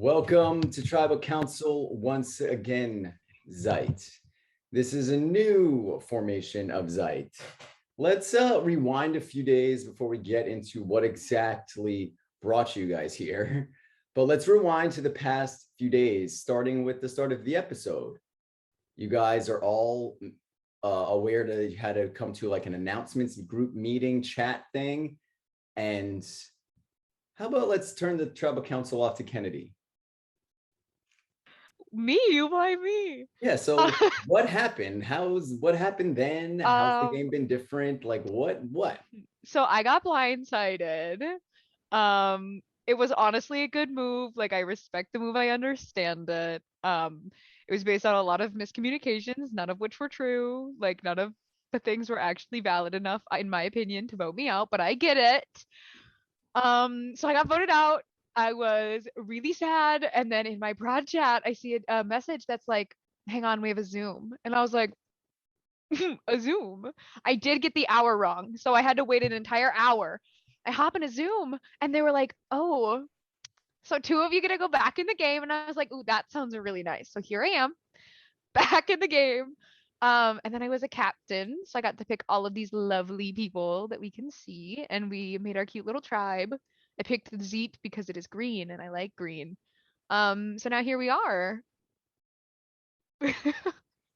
Welcome to Tribal Council once again, Zeit. This is a new formation of Zeit. Let's rewind a few days before we get into what exactly brought you guys here. But let's rewind to the past few days, starting with the start of the episode. You guys are all aware that you had to come to like an announcements group meeting chat thing. And how about let's turn the Tribal Council off to Kennedy? Me? Why me? Yeah, so what happened? What happened then? How's the game Um, been different? Like what? so I got blindsided. It was honestly a good move. Like I respect the move, I understand it. It was based on a lot of miscommunications, none of which were true. Like none of the things were actually valid enough, in my opinion, to vote me out, but I get it. So I got voted out. I was really sad. And then in my broad chat, I see a message that's like, hang on, we have a Zoom. And I was like, a Zoom. I did get the hour wrong, so I had to wait an entire hour. I hop in a Zoom, and they were like, "Oh, so two of you gonna go back in the game?" And I was like, "Ooh, that sounds really nice." So here I am, back in the game. And then I was a captain, so I got to pick all of these lovely people that we can see, and we made our cute little tribe. I picked the Zeit because it is green, and I like green. So now here we are.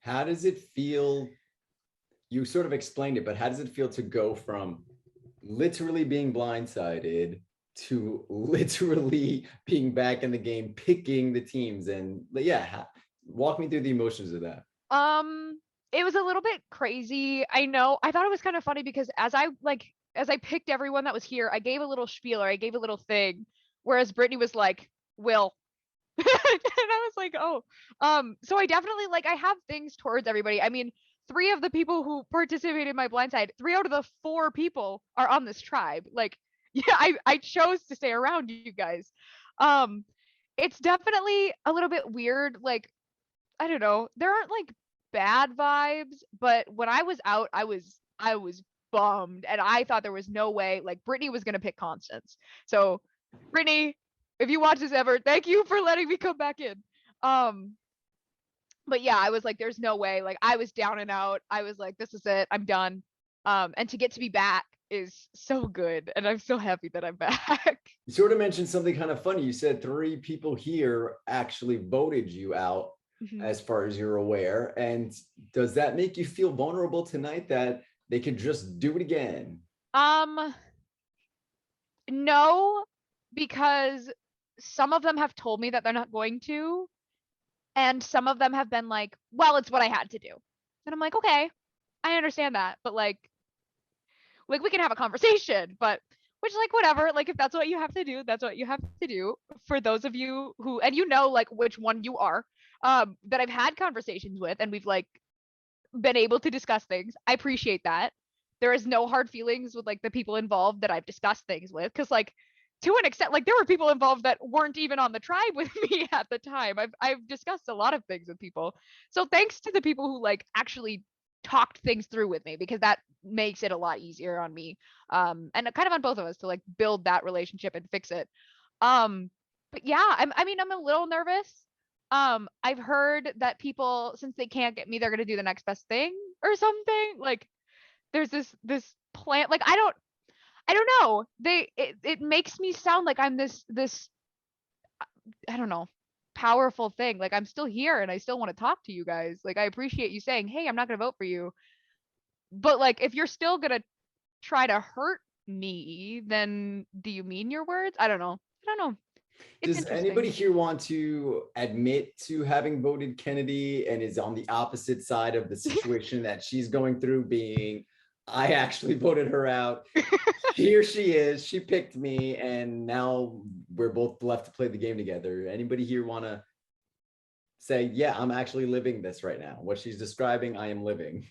How does it feel? You sort of explained it, but how does it feel to go from literally being blindsided to literally being back in the game, picking the teams? And yeah, walk me through the emotions of that. Um, it was a little bit crazy. I know. I thought it was kind of funny because as I picked everyone that was here, I gave a little spiel or I gave a little thing, whereas Brittany was like, "Will." And I was like, "Oh." So I definitely like I have things towards everybody. I mean, three of the people who participated in my blindside, three out of the four people are on this tribe. Like, yeah, I chose to stay around you guys. Um, it's definitely a little bit weird. Like I don't know. There aren't like bad vibes, but when I was out, I was bummed and I thought there was no way like Brittany was gonna pick Constance. So Brittany, if you watch this ever, thank you for letting me come back in. Um, but yeah, I was like, there's no way. Like I was down and out. I was like, this is it. I'm done. And to get to be back is so good, and I'm so happy that I'm back. You sort of mentioned something kind of funny. You said three people here actually voted you out, Mhm. as far as you're aware. And does that make you feel vulnerable tonight that they could just do it again? Um, no, because some of them have told me that they're not going to, and some of them have been like, "Well, it's what I had to do." And I'm like, "Okay, I understand that, but like we can have a conversation, but which like whatever, like if that's what you have to do, that's what you have to do." For those of you who and you know like which one you are, that I've had conversations with and we've like been able to discuss things. I appreciate that. There is no hard feelings with like the people involved that I've discussed things with because like to an extent like there were people involved that weren't even on the tribe with me at the time. I've discussed a lot of things with people. So thanks to the people who like actually talked things through with me because that makes it a lot easier on me. And kind of on both of us to like build that relationship and fix it. Um but yeah, I mean I'm a little nervous. I've heard that people, since they can't get me, they're gonna do the next best thing or something. Like there's this plan. Like I don't know. It makes me sound like I'm this I don't know powerful thing. Like I'm still here and I still want to talk to you guys. Like I appreciate you saying, hey, I'm not gonna vote for you. But like if you're still gonna try to hurt me, then do you mean your words? I don't know. I don't know. It's Does anybody interesting. here want to admit to having voted Kennedy and is on the opposite side of the situation that she's going through, being, I actually voted her out. Here she is. She picked me, and now we're both left to play the game together. Anybody here want to say, yeah, I'm actually living this right now? What she's describing, I am living.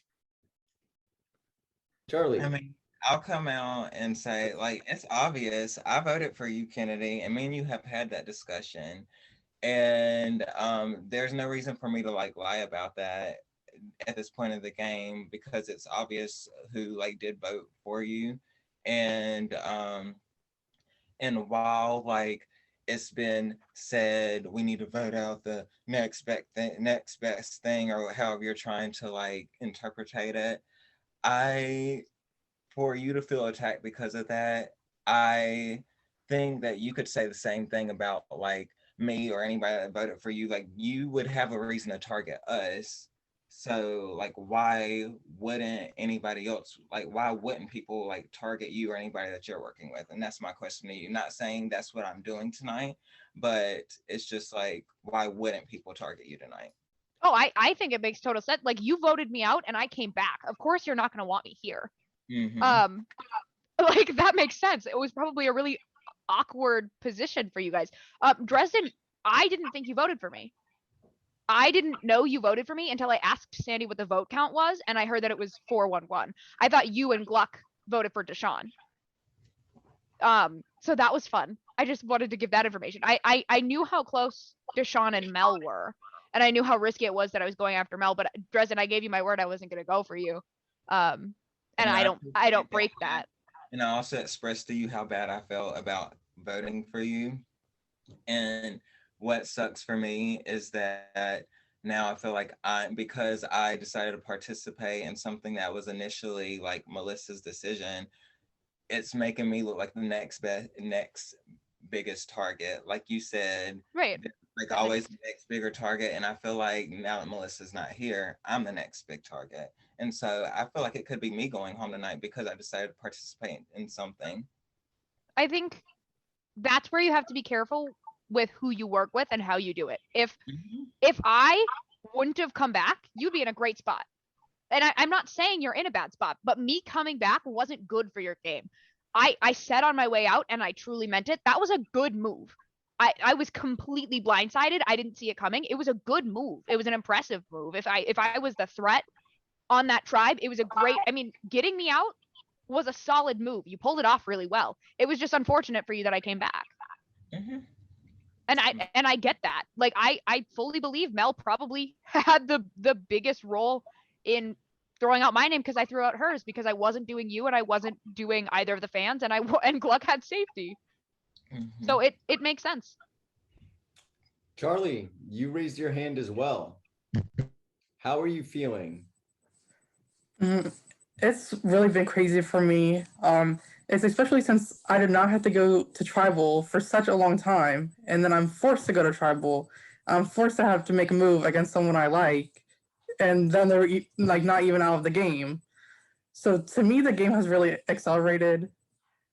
I Charlie. mean, I'll come out and say, like, it's obvious. I voted for you, Kennedy, and me and you have had that discussion. And there's no reason for me to like lie about that at this point of the game because it's obvious who like did vote for you. And and while like it's been said we need to vote out the next best thing, or however you're trying to like interpretate it. For you to feel attacked because of that, I think that you could say the same thing about like me or anybody that voted for you. Like you would have a reason to target us. So like why wouldn't anybody else, like why wouldn't people like target you or anybody that you're working with? And that's my question to you. Not saying that's what I'm doing tonight, but it's just like why wouldn't people target you tonight? Oh, I think it makes total sense. Like you voted me out and I came back. Of course you're not gonna want me here. Mm-hmm. Like that makes sense. It was probably a really awkward position for you guys. Dresden, I didn't think you voted for me. I didn't know you voted for me until I asked Sandy what the vote count was, and I heard that it was 4-1-1. I thought you and Gluck voted for Deshaun. So that was fun. I just wanted to give that information. I knew how close Deshaun and Mel were, and I knew how risky it was that I was going after Mel. But Dresden, I gave you my word I wasn't going to go for you. And I don't break that. And I also expressed to you how bad I felt about voting for you. And what sucks for me is that now I feel like because I decided to participate in something that was initially like Melissa's decision, it's making me look like the next biggest target. Like you said, right? Like always the next bigger target. And I feel like now that Melissa's not here, I'm the next big target. And so I feel like it could be me going home tonight because I decided to participate in something. I think that's where you have to be careful with who you work with and how you do it. If I wouldn't have come back, you'd be in a great spot. And I'm not saying you're in a bad spot, but me coming back wasn't good for your game. I said on my way out, and I truly meant it, that was a good move. I was completely blindsided. I didn't see it coming. It was a good move. It was an impressive move. If I was the threat on that tribe, it was a great, I mean, getting me out was a solid move. You pulled it off really well. It was just unfortunate for you that I came back. And I get that. Like I fully believe Mel probably had the biggest role in throwing out my name because I threw out hers because I wasn't doing you and I wasn't doing either of the fans and Gluck had safety. So it makes sense. Charlie, you raised your hand as well. How are you feeling? It's really been crazy for me. It's especially since I did not have to go to tribal for such a long time, and then I'm forced to go to tribal. I'm forced to have to make a move against someone I like, and then they're like not even out of the game. So to me, the game has really accelerated,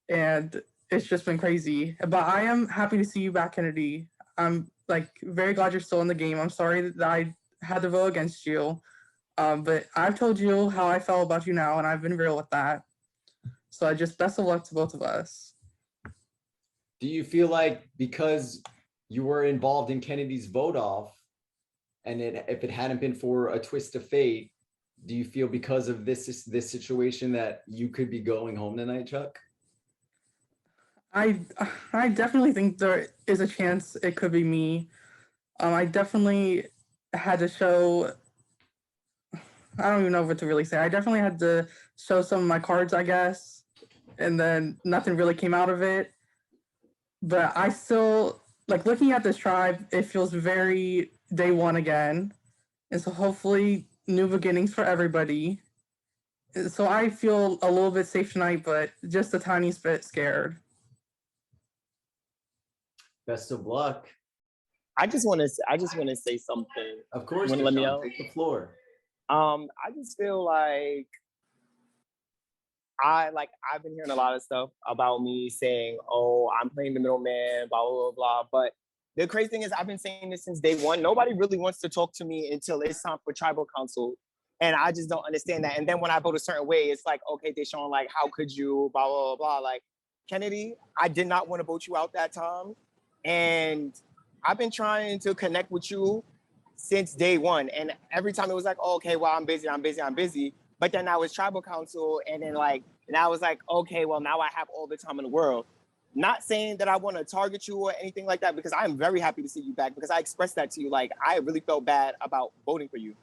and it's just been crazy. But I am happy to see you back, Kennedy. I'm like very glad you're still in the game. I'm sorry that I had to vote against you. But I've told you how I felt about you now, and I've been real with that. So I just best of luck to both of us. Do you feel like because you were involved in Kennedy's vote off, and if it hadn't been for a twist of fate, do you feel because of this situation that you could be going home tonight, Chuck? I definitely think there is a chance it could be me. I definitely had to show. I don't even know what to really say. I definitely had to show some of my cards, I guess, and then nothing really came out of it. But I still, like, looking at this tribe, it feels very day one again. And so hopefully new beginnings for everybody. So I feel a little bit safe tonight, but just a tiny bit scared. Best of luck. I just want to say something. Of course, let me out. Take the floor. I just feel like I've been hearing a lot of stuff about me saying, "Oh, I'm playing the middleman," blah blah blah blah. But the crazy thing is, I've been saying this since day one. Nobody really wants to talk to me until it's time for tribal council, and I just don't understand that. And then when I vote a certain way, it's like, okay, Deshaun, like, how could you, blah blah blah blah. Like, Kennedy, I did not want to vote you out that time, and I've been trying to connect with you since day one. And every time it was like, oh, okay, well, I'm busy. But then I was tribal council, and then and I was like, okay, well, now I have all the time in the world. Not saying that I want to target you or anything like that, because I'm very happy to see you back, because I expressed that to you. Like, I really felt bad about voting for you.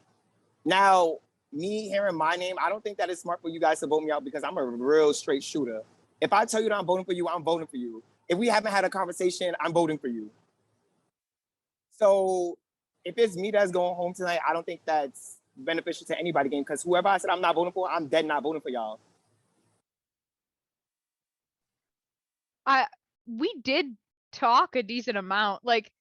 Now, me hearing my name, I don't think that it's smart for you guys to vote me out, because I'm a real straight shooter. If I tell you that I'm voting for you, I'm voting for you. if we haven't had a conversation, I'm voting for you. So if it's me that's going home tonight, I don't think that's beneficial to anybody game, because whoever I said I'm not voting for, I'm dead not voting for y'all. We did talk a decent amount. Like,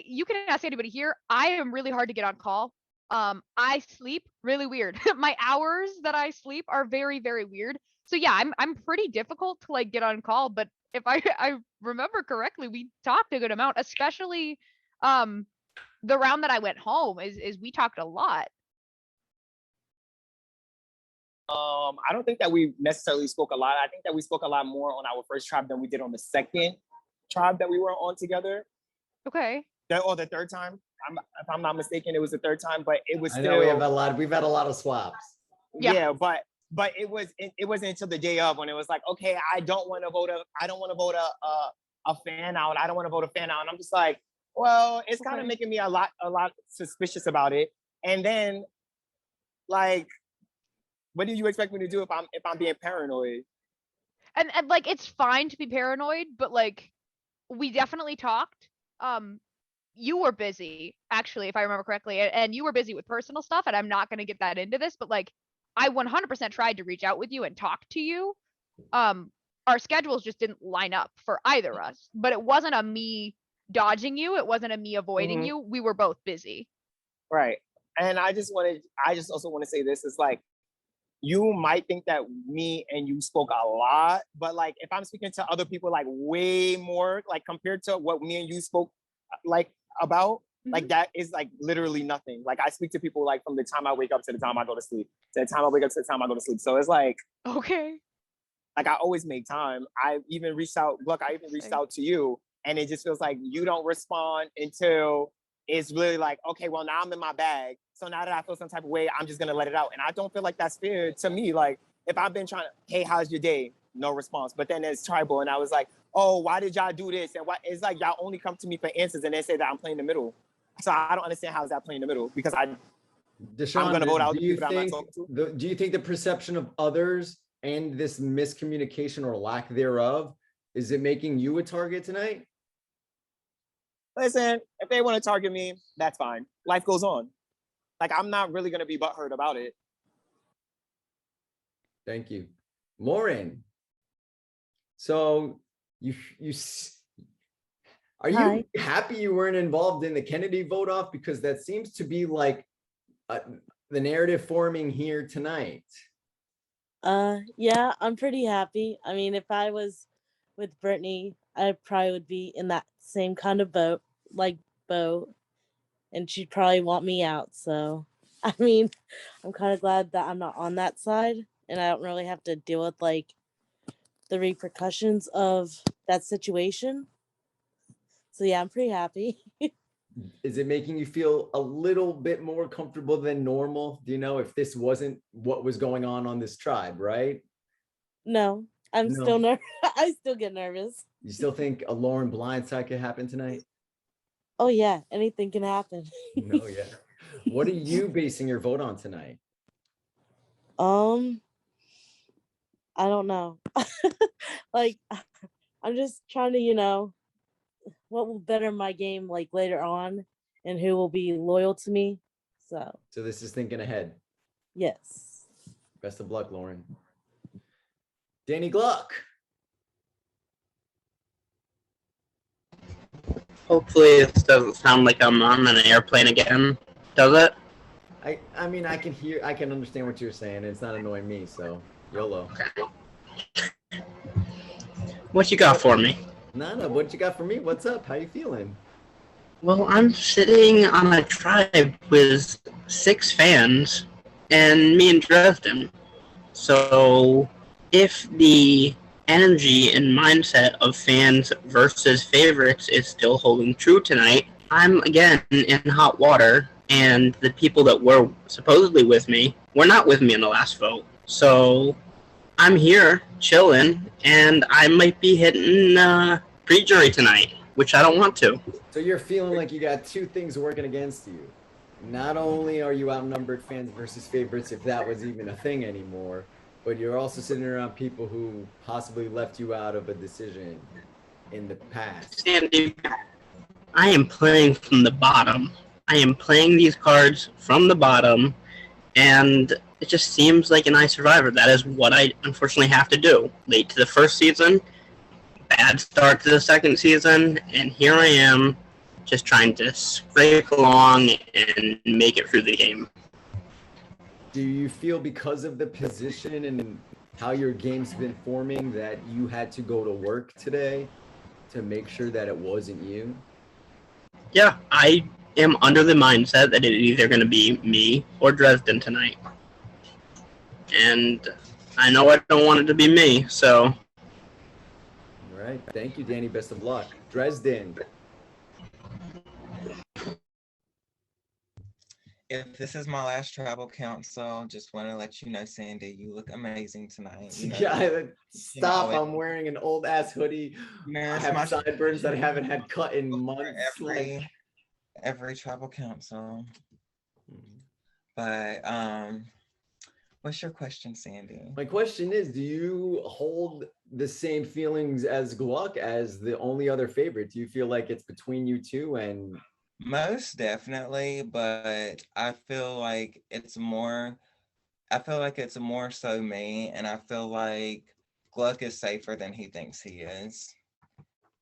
you can ask anybody here. I am really hard to get on call. I sleep really weird. My hours that I sleep are very, very weird. So yeah, I'm pretty difficult to like get on call. But if I remember correctly, we talked a good amount, especially the round that I went home is we talked a lot. I don't think that we necessarily spoke a lot. I think that we spoke a lot more on our first tribe than we did on the second tribe that we were on together. Okay. Or the third time. If I'm not mistaken, it was the third time, but it was I still. know we've had a lot of swaps. Yeah, but it wasn't until the day of when it was like, okay, I don't want to vote a fan out. I don't want to vote a fan out. And I'm just like, well, it's kind of making me a lot suspicious about it. And then, like, what do you expect me to do if I'm being paranoid? And like, it's fine to be paranoid, but like, we definitely talked. You were busy, actually, if I remember correctly, and you were busy with personal stuff, and I'm not going to get that into this, but like, I 100% tried to reach out with you and talk to you. Our schedules just didn't line up for either of us, but it wasn't a me dodging you. It wasn't a me avoiding you. We were both busy. Right. And I just also want to say this is like, you might think that me and you spoke a lot, but like, if I'm speaking to other people, like way more, like compared to what me and you spoke, like about, like that is like literally nothing. Like I speak to people like from the time I wake up to the time I go to sleep, to the time I wake up to the time I go to sleep. So it's like, okay, like I always make time. I even reached out to you, and it just feels like you don't respond until it's really like, okay, well now I'm in my bag. So now that I feel some type of way, I'm just gonna let it out. And I don't feel like that's fair to me. Like if I've been trying to, hey, how's your day? No response. But then it's tribal, and I was like, oh, why did y'all do this? And it's like y'all only come to me for answers, and then say that I'm playing the middle. So I don't understand how is that playing the middle, because Deshaun, I'm gonna vote out the people that I'm not talking to. Do you think the perception of others and this miscommunication or lack thereof, is it making you a target tonight? Listen, if they want to target me, that's fine. Life goes on. Like, I'm not really going to be butthurt about it. Thank you. Lauren, so are you happy you weren't involved in the Kennedy vote off? Because that seems to be like the narrative forming here tonight. Yeah, I'm pretty happy. I mean, if I was with Brittany, I probably would be in that same kind of boat, and she'd probably want me out. So, I mean, I'm kind of glad that I'm not on that side, and I don't really have to deal with like the repercussions of that situation. So yeah, I'm pretty happy. Is it making you feel a little bit more comfortable than normal? Do you know if this wasn't what was going on this tribe, right? No, I'm still nervous. I still get nervous. You still think a Lauren blindside could happen tonight? Oh yeah, anything can happen. No, yeah. What are you basing your vote on tonight? I don't know. Like, I'm just trying to, what will better my game like later on, and who will be loyal to me. So this is thinking ahead. Yes. Best of luck, Lauren. Danny Gluck. Hopefully this doesn't sound like I'm on an airplane again. Does it? I mean, I can understand what you're saying. It's not annoying me, so YOLO. Okay. What you got for me? Nana, what you got for me? What's up? How you feeling? Well, I'm sitting on a tribe with 6 fans and me and Dresden. So if the energy and mindset of fans versus favorites is still holding true tonight, I'm again in hot water, and the people that were supposedly with me were not with me in the last vote. So I'm here chilling, and I might be hitting pre-jury tonight, which I don't want to. So you're feeling like you got 2 things working against you. Not only are you outnumbered fans versus favorites, if that was even a thing anymore, but you're also sitting around people who possibly left you out of a decision. in the past? Sandy, I am playing from the bottom. I am playing these cards from the bottom, and it just seems like an iSurvivor. That is what I unfortunately have to do. Late to the first season, bad start to the second season, and here I am just trying to scrape along and make it through the game. Do you feel because of the position and how your game's been forming that you had to go to work today to make sure that it wasn't you? Yeah, I am under the mindset that it is either going to be me or Dresden tonight. And I know I don't want it to be me, so. All right. Thank you, Danny. Best of luck. Dresden. If this is my last tribal council, just want to let you know, Sandy, you look amazing tonight. You know, Yeah, stop. you know, I'm wearing an old ass hoodie. man, I it's have my sideburns that I haven't had cut in for months. Like, every tribal council. But what's your question, Sandy? my question is, do you hold the same feelings as Gluck as the only other favorite? Do you feel like it's between you two? And Most definitely, but I feel like it's more so me, and I feel like Gluck is safer than he thinks he is.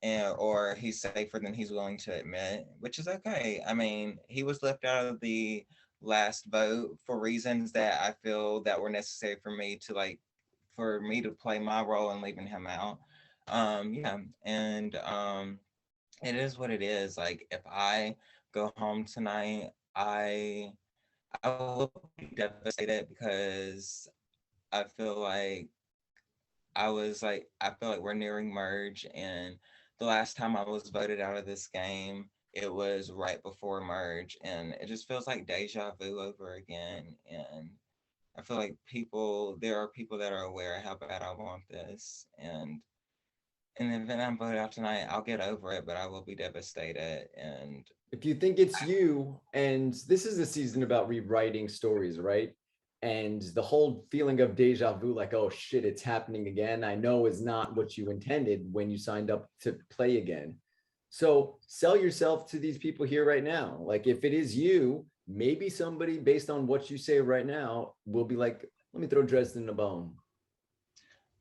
Or he's safer than he's willing to admit, which is okay. I mean, he was left out of the last vote for reasons that I feel that were necessary for me to play my role in leaving him out. Yeah, and it is what it is. Like, if I go home tonight, I will be devastated because I feel like I feel like we're nearing merge, and the last time I was voted out of this game, it was right before merge, and it just feels like deja vu over again. And I feel like there are people that are aware of how bad I want this, and in the event I'm voted out tonight, I'll get over it, but I will be devastated. And if you think it's you, and this is a season about rewriting stories, right? And the whole feeling of deja vu, like, oh shit, it's happening again, I know is not what you intended when you signed up to play again. So sell yourself to these people here right now. Like, if it is you, maybe somebody based on what you say right now will be like, let me throw Dresden a bone.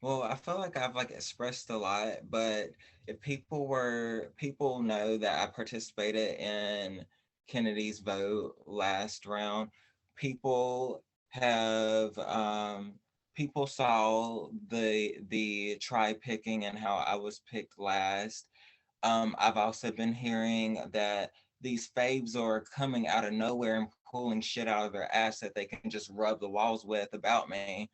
well, I feel like I've expressed a lot, but if people know that I participated in Kennedy's vote last round, people have people saw the try picking and how I was picked last. I've also been hearing that these faves are coming out of nowhere and pulling shit out of their ass that they can just rub the walls with about me.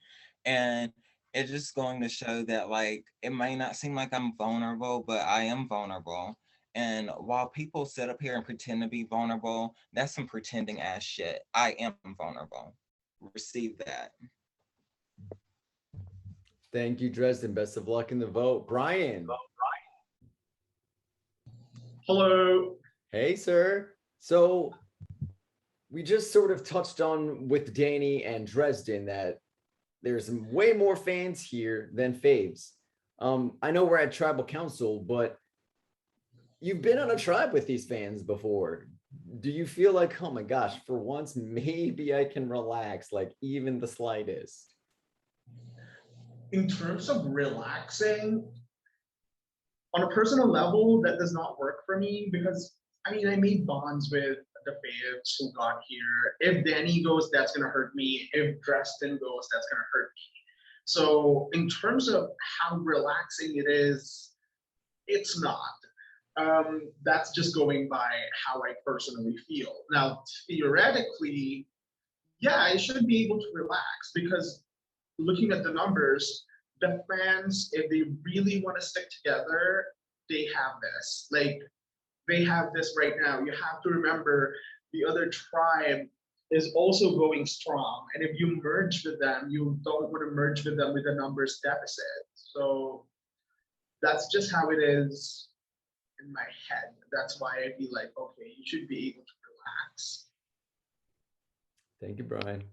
And it's just going to show that, it may not seem like I'm vulnerable, but I am vulnerable. And while people sit up here and pretend to be vulnerable, that's some pretending ass shit. I am vulnerable. Receive that. Thank you, Dresden. Best of luck in the vote. Brian. Hello. Hey, sir. So we just sort of touched on with Danny and Dresden that there's way more fans here than faves. I know we're at Tribal Council, but you've been on a tribe with these fans before. Do you feel like, oh my gosh, for once, maybe I can relax, like even the slightest? In terms of relaxing, on a personal level, that does not work for me because I made bonds with the faves who got here. If Danny goes, that's gonna hurt me. If Dresden goes, that's gonna hurt me. So in terms of how relaxing it is, it's not. That's just going by how I personally feel. Now, theoretically, yeah, I should be able to relax because looking at the numbers, the fans, if they really want to stick together, they have this. Like, they have this right now. You have to remember the other tribe is also going strong. And if you merge with them, you don't want to merge with them with a numbers deficit. So that's just how it is in my head. That's why I feel like, okay, you should be able to relax. Thank you, Brian.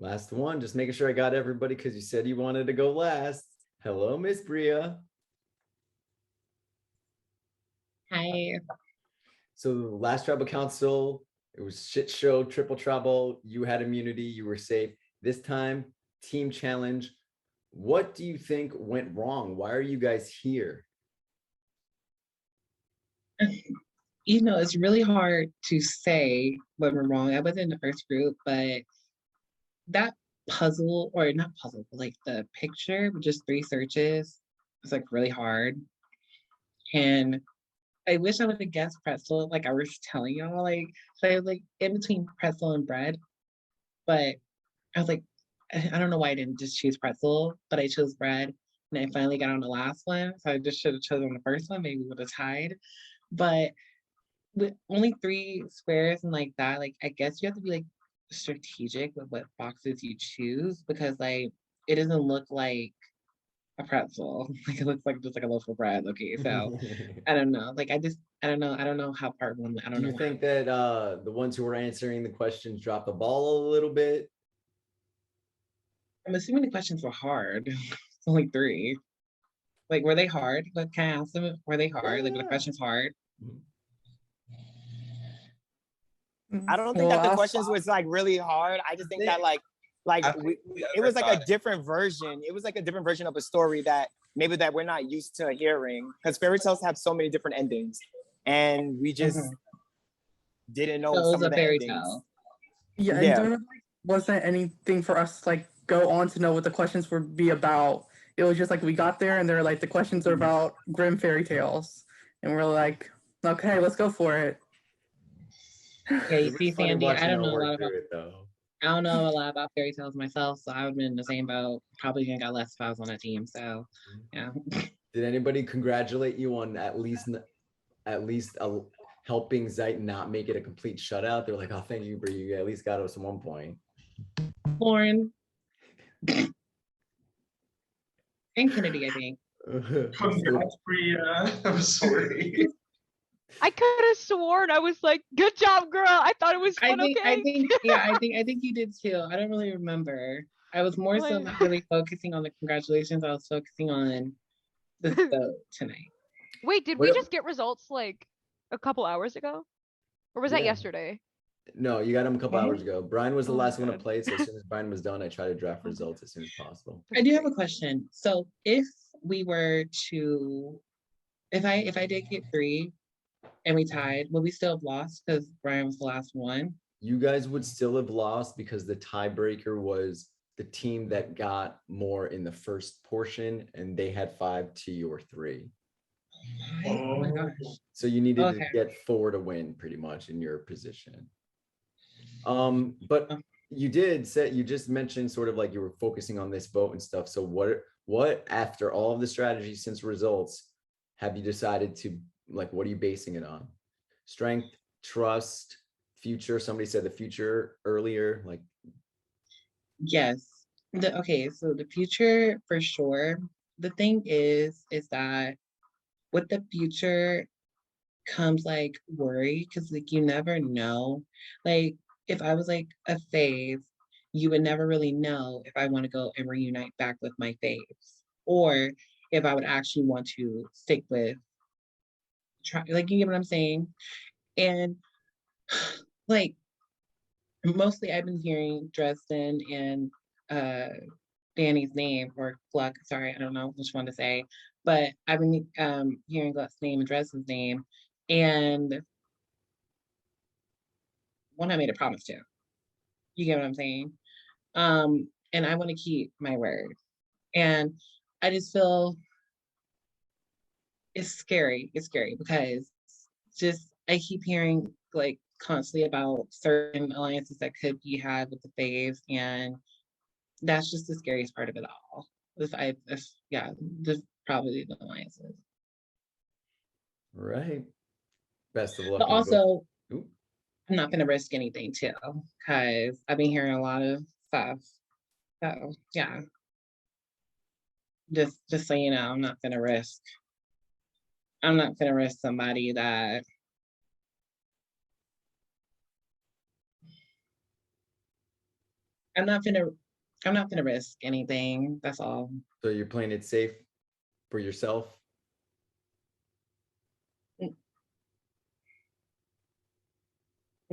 Last one, just making sure I got everybody because you said you wanted to go last. Hello, Miss Bria. Hi. So last tribal council, it was shit show, triple trouble. You had immunity, you were safe. This time, team challenge. What do you think went wrong? Why are you guys here? You know, it's really hard to say what went wrong. I was in the first group, but that puzzle, or not puzzle, but like the picture with just 3 searches was like really hard. And I wish I would have guessed pretzel, like I was telling y'all, like, so I was like in between pretzel and bread, but I was like, I don't know why I didn't just choose pretzel, but I chose bread. And I finally got on the last one. So I just should have chosen the first one, maybe we would have tied. But with only 3 squares and like that, like I guess you have to be like strategic with what boxes you choose because like it doesn't look like a pretzel. Like it looks like just like a loaf of bread. Okay, so I don't know. Like I don't know. I don't know how part one. I Do don't you know. think that the ones who were answering the questions dropped the ball a little bit? I'm assuming the questions were hard. It's only 3. Like were they hard? But can I ask them? Were they hard? Like were the Yeah. questions hard? I don't think Well, that the I'll- questions was like really hard. I just think that like I think we it was like a overthought it. different version. It was like a different version of a story that maybe that we're not used to hearing because fairy tales have so many different endings, and we just Mhm. didn't So know it was some a of the fairy endings. tale. Yeah, and Yeah. there wasn't anything for us to like go on to know what the questions would be about. It was just like we got there and they're like the questions are about grim fairy tales, and we're like, okay, let's go for it. Yeah, you It see, was funny Sandy, I watching don't y'all know a work lot about through it though. I don't know a lot about fairy tales myself, so I would have been in the same boat. Probably gonna got less if I was on a team. So yeah. Did anybody congratulate you on helping Zeit not make it a complete shutout? They're like, oh, thank you, Brie. You at least got us 1 point. Lauren and Kennedy, I think. Congrats, Bria. I'm sorry. I could have sworn I was like, good job, girl. I thought it was I fun, think okay? I think you did too. I don't really remember. I was more so Like- not really focusing on the congratulations. I was focusing on the vote tonight. Wait, did What we if- just get results like a couple hours ago? Or was that Yeah. yesterday? No, you got him a couple hours ago. Brian was the Oh my last one to God. play, so as soon as Brian was done, I tried to draft results as soon as possible. I do have a question. So if we were to if I did get 3 and we tied, would we still have lost because Brian was the last one? You guys would still have lost because the tiebreaker was the team that got more in the first portion, and they had 5 to your 3. Oh my gosh. So you needed to Okay. get 4 to win pretty much in your position. But you just mentioned sort of like you were focusing on this vote and stuff. So what after all of the strategies since results have you decided to like, what are you basing it on? Strength, trust, future. Somebody said the future earlier, like Yes. Okay, so the future for sure. The thing is that with the future comes like worry because like you never know. Like if I was like a fave, you would never really know if I want to go and reunite back with my faves or if I would actually want to stick with like you get what I'm saying? And like mostly I've been hearing Dresden and Danny's name or Gluck, sorry, I don't know which one to say, but I've been hearing Gluck's name and Dresden's name, and one I made a promise to. You get what I'm saying? And I want to keep my word. And I just feel it's scary. It's scary because just I keep hearing like constantly about certain alliances that could be had with the faves, and that's just the scariest part of it all. Yeah, just probably the alliances. right. Best of luck. But in both. also, Ooh. I'm not gonna risk anything too, because I've been hearing a lot of stuff. So yeah, just so you know, I'm not gonna risk. I'm not gonna risk somebody that. I'm not gonna risk anything. That's all. So you're playing it safe for yourself?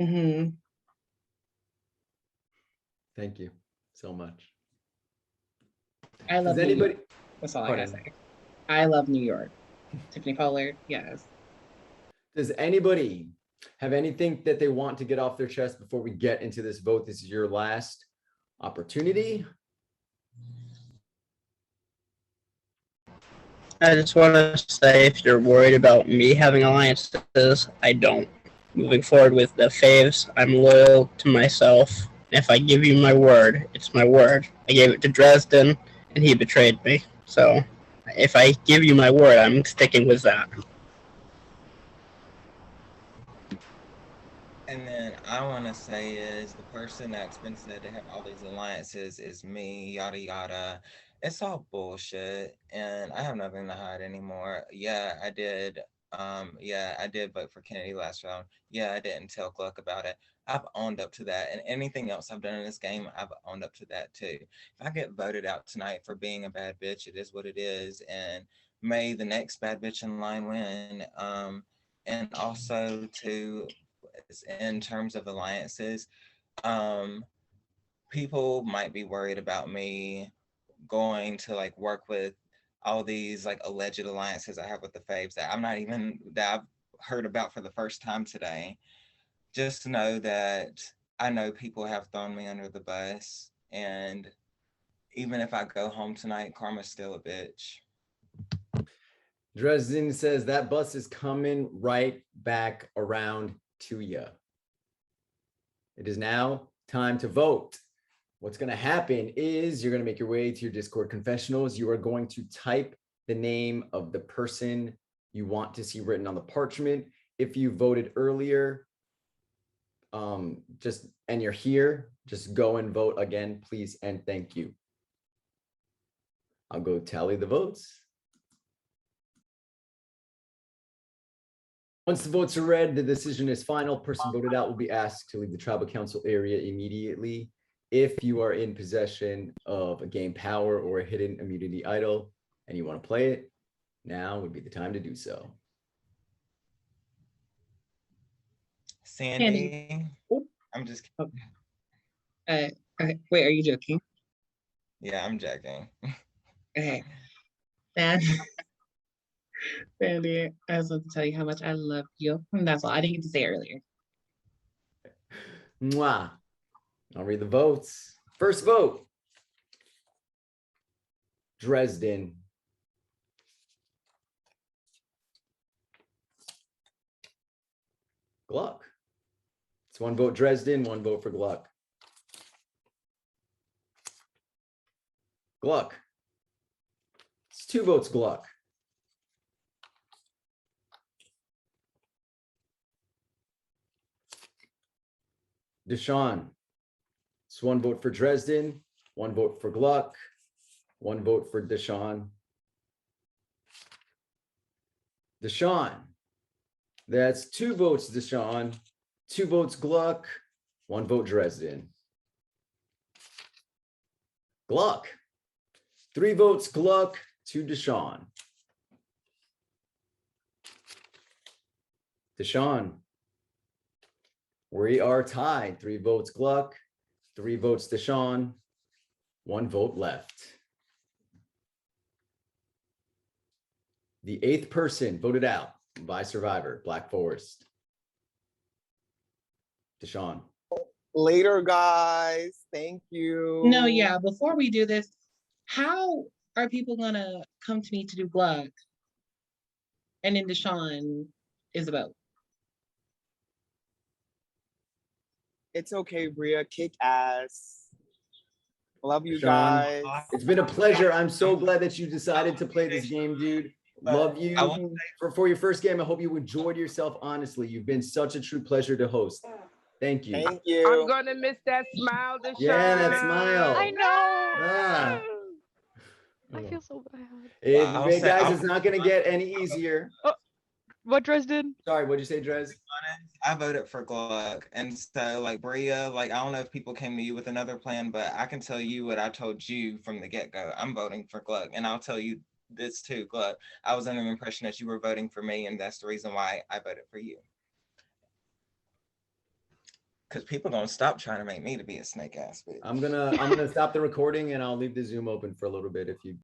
Mm-hmm. Thank you so much. I love Does New anybody? York. That's all I Pardon? gotta say. I love New York. Tiffany Pollard, yes. Does anybody have anything that they want to get off their chest before we get into this vote? This is your last opportunity. I just want to say, if you're worried about me having alliances, I don't. Moving forward with the faves, I'm loyal to myself. If I give you my word, it's my word. I gave it to Dresden, and he betrayed me. So, if I give you my word, I'm sticking with that. And then I want to say is the person that's been said to have all these alliances is me, yada yada. It's all bullshit, and I have nothing to hide anymore. Yeah, I did. Yeah, I did vote for Kennedy last round. Yeah, I didn't tell Gluck about it. I've owned up to that, and anything else I've done in this game, I've owned up to that too. If I get voted out tonight for being a bad bitch, it is what it is, and may the next bad bitch in line win. And also to in terms of alliances, um, people might be worried about me going to like work with all these like alleged alliances I have with the faves that I'm not even that I've heard about for the first time today. Just know that I know people have thrown me under the bus, and even if I go home tonight, karma's still a bitch. Dresden says that bus is coming right back around to you. It is now time to vote. What's going to happen is you're going to make your way to your Discord confessionals. You are going to type the name of the person you want to see written on the parchment. If you voted earlier, and you're here, just go and vote again, please, and thank you. I'll go tally the votes. Once the votes are read, the decision is final. Person voted out will be asked to leave the tribal council area immediately. If you are in possession of a game power or a hidden immunity idol and you want to play it, now would be the time to do so. Sandy, Oh. I'm just Wait, are you joking? yeah, I'm joking. Okay. Sandy, I just want to tell you how much I love you. That's all. I didn't get to say it earlier. Mwah. I'll read the votes. First vote, Dresden. Gluck. It's one vote Dresden, one vote for Gluck. Gluck. It's two votes Gluck. Deshaun. It's one vote for Dresden, one vote for Gluck, one vote for Deshaun. Deshaun. That's two votes Deshaun, two votes Gluck, one vote Dresden. Gluck. Three votes Gluck, two Deshaun. Deshaun. We are tied. Three votes Gluck, three votes Deshaun, one vote left. The eighth person voted out by Survivor, Black Forest. Deshaun. Later, guys. Thank you. No, yeah, before we do this, how are people gonna come to me to do Gluck? And then Deshaun is a vote. It's okay, Bria. Kick ass. Love you Deshaun, guys. it's been a pleasure. I'm so glad that you decided to play this game, dude. Love you. For your first game, I hope you enjoyed yourself, honestly. You've been such a true pleasure to host. Thank you. Thank you. I'm gonna miss that smile, Deshaun. Yeah, that smile. I know. Ah. I feel so bad. Guys, it's not going to get any easier. What Dresden? Sorry, what'd you say, Dres? I voted for Gluck. And so like Bria, like I don't know if people came to you with another plan, but I can tell you what I told you from the get-go. I'm voting for Gluck. And I'll tell you this too, Gluck. I was under the impression that you were voting for me, and that's the reason why I voted for you. Because people gonna stop trying to make me to be a snake ass bitch. I'm gonna stop the recording and I'll leave the Zoom open for a little bit if you